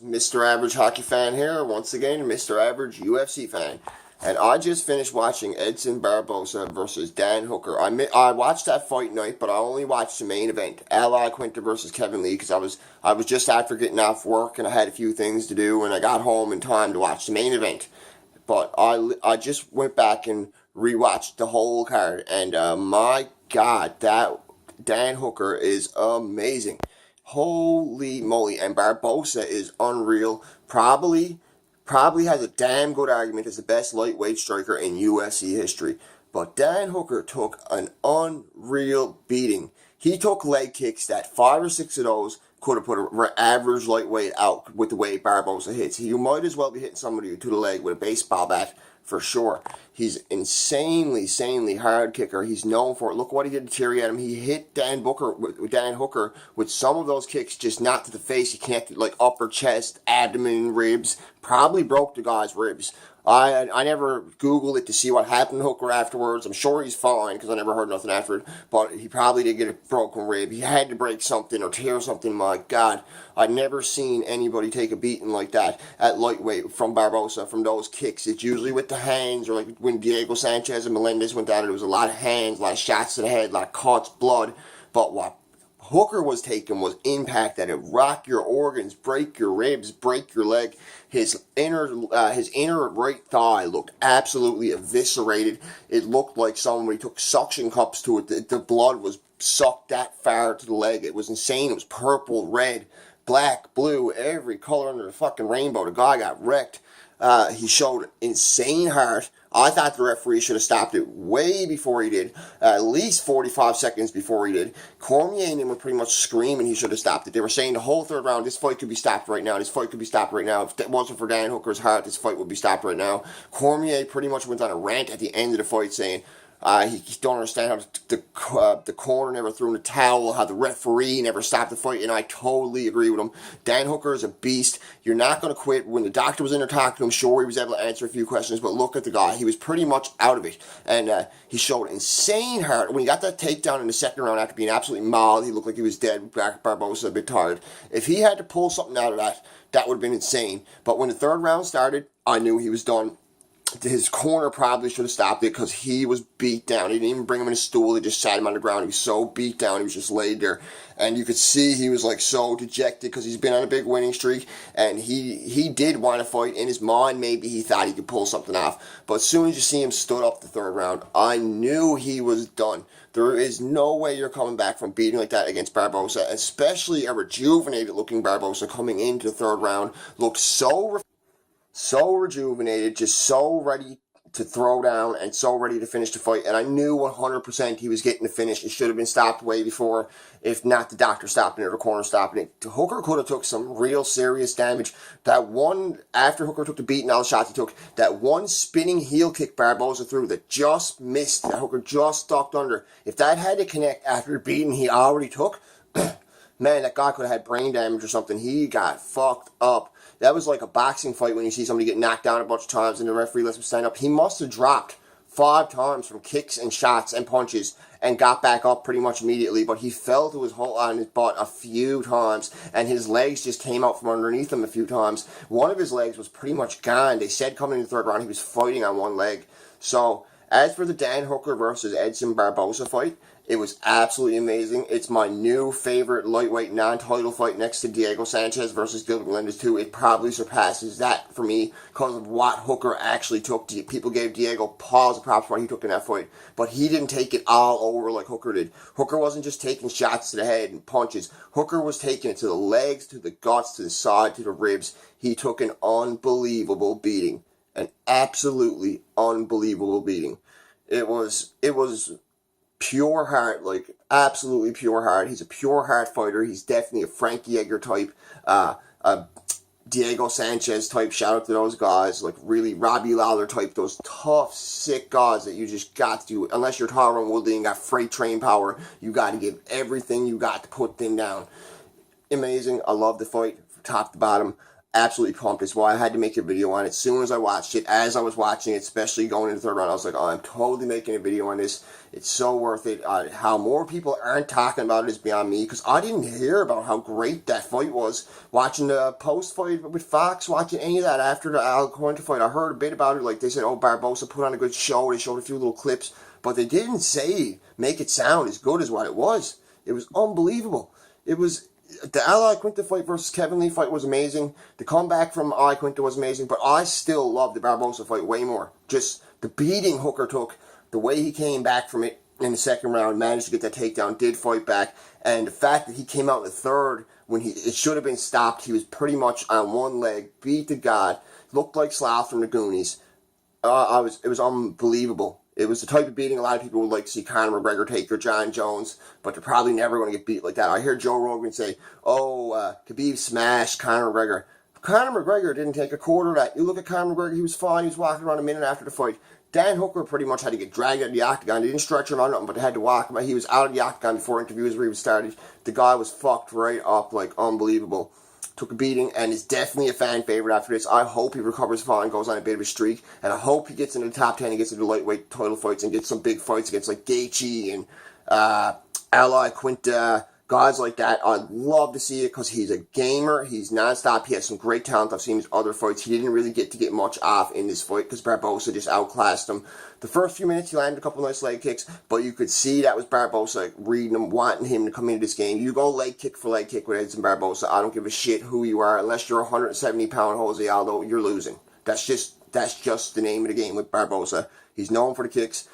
Mr. Average Hockey Fan here, once again, Mr. Average UFC Fan. And I just finished watching Edson Barbosa versus Dan Hooker. I watched that fight night, but I only watched the main event, Iquinta versus Kevin Lee, because I was just after getting off work and I had a few things to do, and I got home in time to watch the main event. But I just went back and rewatched the whole card, and my God, that Dan Hooker is amazing. Holy moly! And Barbosa is unreal. Probably has a damn good argument as the best lightweight striker in UFC history. But Dan Hooker took an unreal beating. He took leg kicks that 5 or 6 of those could have put an average lightweight out with the way Barbosa hits. You might as well be hitting somebody to the leg with a baseball bat for sure. He's insanely hard kicker. He's known for it. Look what he did to Terry Adam. He hit Dan Hooker with some of those kicks, just not to the face. He connected like upper chest, abdomen, ribs. Probably broke the guy's ribs. I never Googled it to see what happened to Hooker afterwards. I'm sure he's fine because I never heard nothing after it. But he probably did get a broken rib. He had to break something or tear something. My God, I've never seen anybody take a beating like that at lightweight from Barbosa from those kicks. It's usually with the hands, or like when Diego Sanchez and Melendez went down, there was a lot of hands, a lot of shots to the head, a lot of cuts, blood. But what Hooker was taking was impact that would rock your organs, break your ribs, break your leg. His inner right thigh looked absolutely eviscerated. It looked like somebody took suction cups to it. The blood was sucked that far to the leg. It was insane. It was purple, red, black, blue, every color under the fucking rainbow. The guy got wrecked. He showed insane heart. I thought the referee should have stopped it way before he did, at least 45 seconds before he did. Cormier and him were pretty much screaming he should have stopped it. They were saying the whole third round, this fight could be stopped right now. This fight could be stopped right now. If it wasn't for Dan Hooker's heart, this fight would be stopped right now. Cormier pretty much went on a rant at the end of the fight saying, he don't understand how the corner never threw in the towel, how the referee never stopped the fight, and I totally agree with him. Dan Hooker is a beast. You're not going to quit. When the doctor was in there talking to him, sure, he was able to answer a few questions, but look at the guy. He was pretty much out of it, and he showed insane heart. When he got that takedown in the second round after being absolutely mauled, he looked like he was dead. Barbosa a bit tired. If he had to pull something out of that, that would have been insane. But when the third round started, I knew he was done. His corner probably should have stopped it because he was beat down. He didn't even bring him in a stool. They just sat him on the ground. He was so beat down. He was just laid there. And you could see he was like so dejected because he's been on a big winning streak. And he did want to fight. In his mind, maybe he thought he could pull something off. But as soon as you see him stood up the third round, I knew he was done. There is no way you're coming back from beating like that against Barbosa, especially a rejuvenated looking Barbosa coming into the third round. Looks so rejuvenated, just so ready to throw down and so ready to finish the fight. And I knew 100% he was getting the finish. It should have been stopped way before, if not the doctor stopping it or the corner stopping it. Hooker could have took some real serious damage. That one, after Hooker took the beat and all the shots he took, that one spinning heel kick Barbosa threw that just missed, that Hooker just ducked under. If that had to connect after the beating he already took, man, that guy could have had brain damage or something. He got fucked up. That was like a boxing fight when you see somebody get knocked down a bunch of times and the referee lets him stand up. He must have dropped 5 times from kicks and shots and punches and got back up pretty much immediately, but he fell to his whole on his butt a few times, and his legs just came out from underneath him a few times. One of his legs was pretty much gone. They said coming in the third round he was fighting on one leg. So, as for the Dan Hooker versus Edson Barbosa fight, it was absolutely amazing. It's my new favorite lightweight non-title fight next to Diego Sanchez versus Gilbert Melendez 2. It probably surpasses that for me because of what Hooker actually took. People gave Diego pause of props for what he took in that fight, but he didn't take it all over like Hooker did. Hooker wasn't just taking shots to the head and punches. Hooker was taking it to the legs, to the guts, to the side, to the ribs. He took an unbelievable beating. An absolutely unbelievable beating. It was pure heart, like absolutely pure heart. He's a pure heart fighter. He's definitely a Frankie Edgar type, a Diego Sanchez type. Shout out to those guys, like really Robbie Lawler type, those tough, sick guys that you just got to, unless you're Tyron Woodley and got freight train power, you got to give everything you got to put them down. Amazing. I love the fight from top to bottom. absolutely pumped. It's why I had to make a video on it as soon as I watched it. As I was watching it, especially going into the third round, I was like, oh, I'm totally making a video on this. It's so worth it. How more people aren't talking about it is beyond me, because I didn't hear about how great that fight was. Watching the post-fight with Fox, watching any of that after the Iquinta fight, I heard a bit about it. Like, they said, oh, Barbosa put on a good show. They showed a few little clips, but they didn't make it sound as good as what it was. It was unbelievable. It was... The Al Iquinta fight versus Kevin Lee fight was amazing. The comeback from Iquinta was amazing, but I still love the Barbosa fight way more. Just the beating Hooker took, the way he came back from it in the second round, managed to get that takedown, did fight back, and the fact that he came out in the third when it should have been stopped, he was pretty much on one leg, beat the God, looked like Sloth from the Goonies. It was unbelievable. It was the type of beating a lot of people would like to see Conor McGregor take or John Jones, but they're probably never going to get beat like that. I hear Joe Rogan say, Khabib smashed Conor McGregor. Conor McGregor didn't take a quarter of that. You look at Conor McGregor, he was fine. He was walking around a minute after the fight. Dan Hooker pretty much had to get dragged out of the octagon. They didn't stretch him on nothing, but they had to walk him. He was out of the octagon before interviews were even started. The guy was fucked right up, like unbelievable. Took a beating and is definitely a fan favorite after this. I hope he recovers fine and goes on a bit of a streak, and I hope he gets into the top 10 and gets into lightweight title fights and gets some big fights against like Gaethje and Al Iquinta, guys like that. I'd love to see it because he's a gamer. He's nonstop. He has some great talent. I've seen his other fights. He didn't really get much off in this fight because Barbosa just outclassed him. The first few minutes, he landed a couple nice leg kicks, but you could see that was Barbosa reading him, wanting him to come into this game. You go leg kick for leg kick with Edson Barbosa. I don't give a shit who you are. Unless you're 170-pound Jose Aldo, you're losing. That's just the name of the game with Barbosa. He's known for the kicks.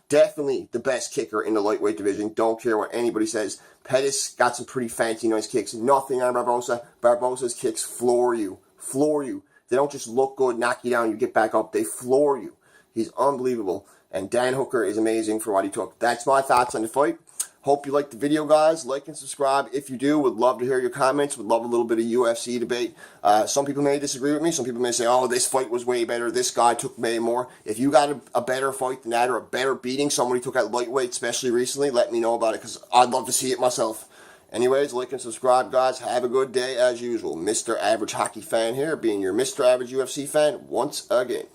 Definitely the best kicker in the lightweight division. Don't care what anybody says. Pettis got some pretty fancy, nice kicks. Nothing on Barbosa. Barbosa's kicks floor you. Floor you. They don't just look good, knock you down, you get back up. They floor you. He's unbelievable. And Dan Hooker is amazing for what he took. That's my thoughts on the fight. Hope you liked the video, guys. Like and subscribe. If you do, would love to hear your comments. Would love a little bit of UFC debate. Some people may disagree with me. Some people may say, oh, this fight was way better. This guy took way more. If you got a better fight than that or a better beating somebody took at lightweight, especially recently, let me know about it because I'd love to see it myself. Anyways, like and subscribe, guys. Have a good day as usual. Mr. Average Hockey Fan here, being your Mr. Average UFC fan once again.